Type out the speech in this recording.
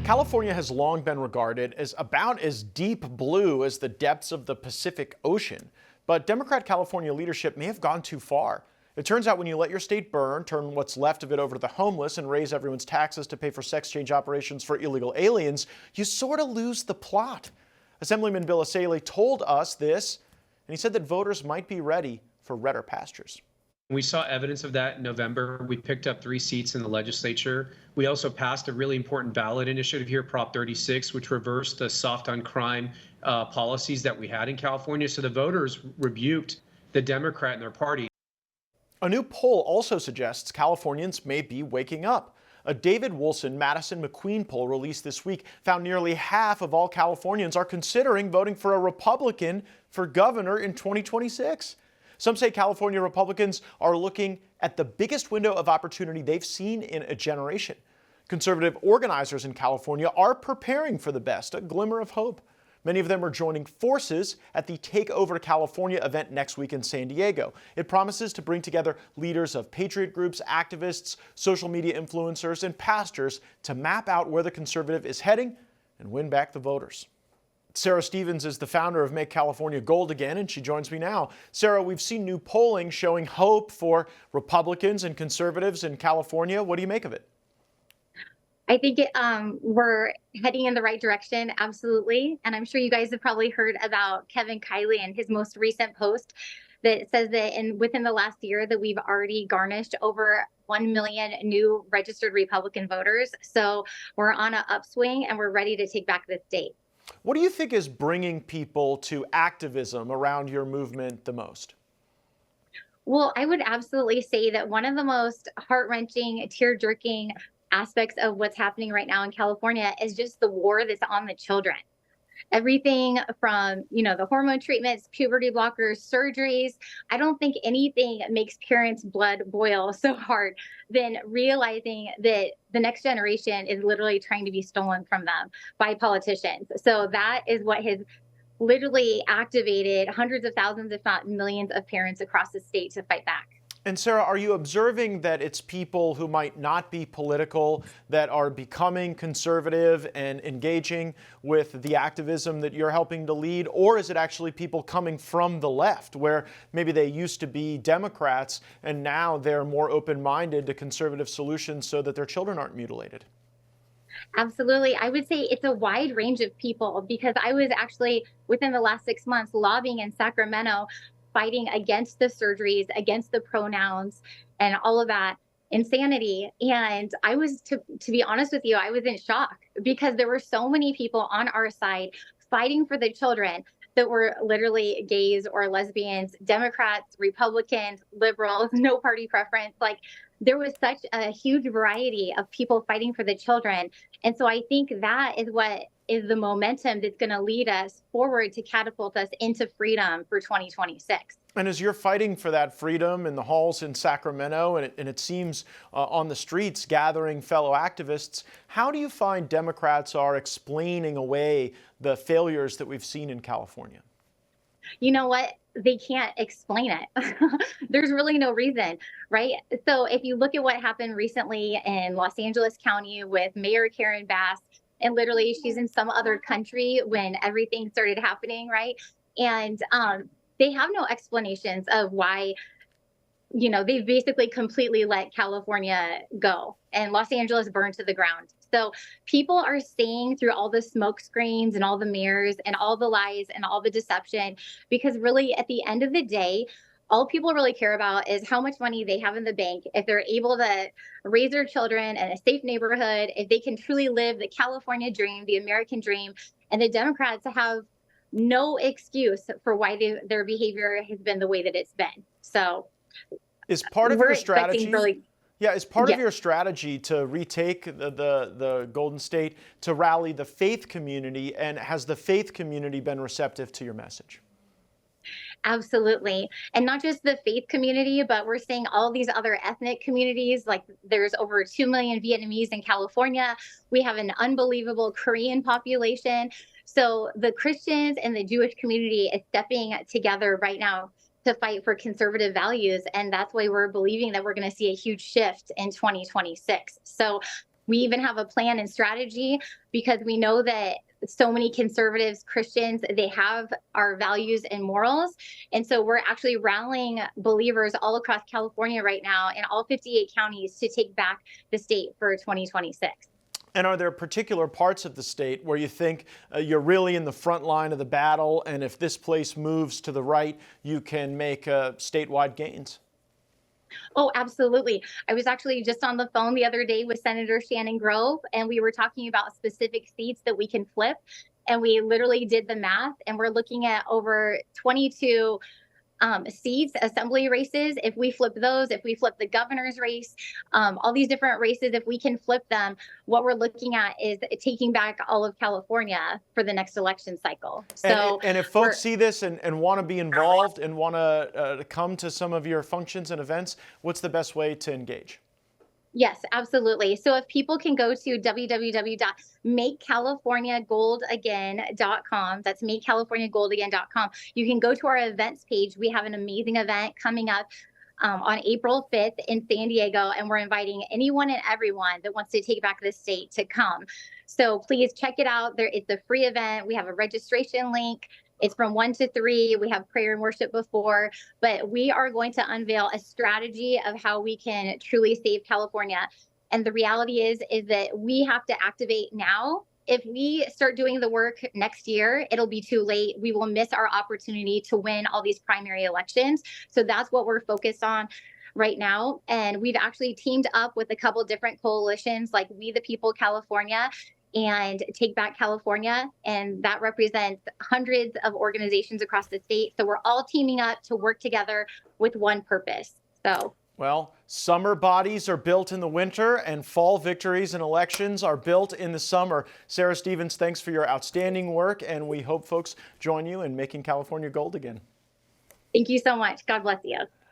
California has long been regarded as about as deep blue as the depths of the Pacific Ocean. But Democrat California leadership may have gone too far. It turns out when you let your state burn, turn what's left of it over to the homeless, and raise everyone's taxes to pay for sex change operations for illegal aliens, you sort of lose the plot. Assemblyman Bill Essayli told us this, and he said that voters might be ready for redder pastures. We saw evidence of that in November. We picked up 3 seats in the legislature. We also passed a really important ballot initiative here, Prop 36, which reversed the soft on crime policies that we had in California. So the voters rebuked the Democrat and their party. A new poll also suggests Californians may be waking up. A David Wolfson Madison McQueen poll released this week found nearly half of all Californians are considering voting for a Republican for governor in 2026. Some say California Republicans are looking at the biggest window of opportunity they've seen in a generation. Conservative organizers in California are preparing for the best, a glimmer of hope. Many of them are joining forces at the Take Over California event next week in San Diego. It promises to bring together leaders of patriot groups, activists, social media influencers, and pastors to map out where the conservative is heading and win back the voters. Sarah Stevens is the founder of Make California Gold Again, and she joins me now. Sarah, we've seen new polling showing hope for Republicans and conservatives in California. What do you make of it? I think we're heading in the right direction, absolutely. And I'm sure you guys have probably heard about Kevin Kiley and his most recent post that says that within the last year that we've already garnished over 1 million new registered Republican voters. So we're on an upswing and we're ready to take back the state. What do you think is bringing people to activism around your movement the most? Well, I would absolutely say that one of the most heart-wrenching, tear-jerking aspects of what's happening right now in California is just the war that's on the children. Everything from, the hormone treatments, puberty blockers, surgeries. I don't think anything makes parents' blood boil so hard than realizing that the next generation is literally trying to be stolen from them by politicians. So that is what has literally activated hundreds of thousands, if not millions, of parents across the state to fight back. And Sarah, are you observing that it's people who might not be political that are becoming conservative and engaging with the activism that you're helping to lead? Or is it actually people coming from the left where maybe they used to be Democrats and now they're more open-minded to conservative solutions so that their children aren't mutilated? Absolutely. I would say it's a wide range of people because I was actually within the last 6 months lobbying in Sacramento, fighting against the surgeries, against the pronouns, and all of that insanity. And I was, to be honest with you, I was in shock because there were so many people on our side fighting for the children that were literally gays or lesbians, Democrats, Republicans, liberals, no party preference. Like there was such a huge variety of people fighting for the children. And so I think that is what is the momentum that's going to lead us forward to catapult us into freedom for 2026. And as you're fighting for that freedom in the halls in Sacramento, and it seems on the streets gathering fellow activists, how do you find Democrats are explaining away the failures that we've seen in California? You know what? They can't explain it. There's really no reason, right? So if you look at what happened recently in Los Angeles County with Mayor Karen Bass, and literally she's in some other country when everything started happening, right? And they have no explanations of why, they've basically completely let California go and Los Angeles burned to the ground. So people are seeing through all the smoke screens and all the mirrors and all the lies and all the deception, because really at the end of the day, all people really care about is how much money they have in the bank, if they're able to raise their children in a safe neighborhood, if they can truly live the California dream, the American dream. And the Democrats have no excuse for why their behavior has been the way that it's been. So is part of your strategy? Is part of Yeah. your strategy to retake the Golden State, to rally the faith community, and has the faith community been receptive to your message? Absolutely. And not just the faith community, but we're seeing all these other ethnic communities. Like there's over 2 million Vietnamese in California. We have an unbelievable Korean population. So the Christians and the Jewish community is stepping together right now to fight for conservative values. And that's why we're believing that we're going to see a huge shift in 2026. So We even have a plan and strategy because we know that so many conservatives, Christians, they have our values and morals. And so we're actually rallying believers all across California right now in all 58 counties to take back the state for 2026. And are there particular parts of the state where you think you're really in the front line of the battle, and if this place moves to the right, you can make statewide gains? Oh, absolutely. I was actually just on the phone the other day with Senator Shannon Grove, and we were talking about specific seats that we can flip. And we literally did the math, and we're looking at over 22 seats, assembly races. If we flip those, if we flip the governor's race, all these different races, if we can flip them, what we're looking at is taking back all of California for the next election cycle. So, and if folks see this and want to be involved and want to come to some of your functions and events, what's the best way to engage? yes, absolutely. So if people can go to www.makecaliforniagoldagain.com, that's makecaliforniagoldagain.com, you can go to our events page. We have an amazing event coming up on April 5th in San Diego, and we're inviting anyone and everyone that wants to take back the state to come. So please check it out. It's a free event. We have a registration link. It's from 1 to 3. We have prayer and worship before, but we are going to unveil a strategy of how we can truly save California. And the reality is that we have to activate now. If we start doing the work next year, it'll be too late. We will miss our opportunity to win all these primary elections. So that's what we're focused on right now. And we've actually teamed up with a couple different coalitions like We the People California and Take Back California. And that represents hundreds of organizations across the state. So we're all teaming up to work together with one purpose. Well, summer bodies are built in the winter, and fall victories and elections are built in the summer. Sarah Stevens, thanks for your outstanding work, and we hope folks join you in making California gold again. Thank you so much. God bless you.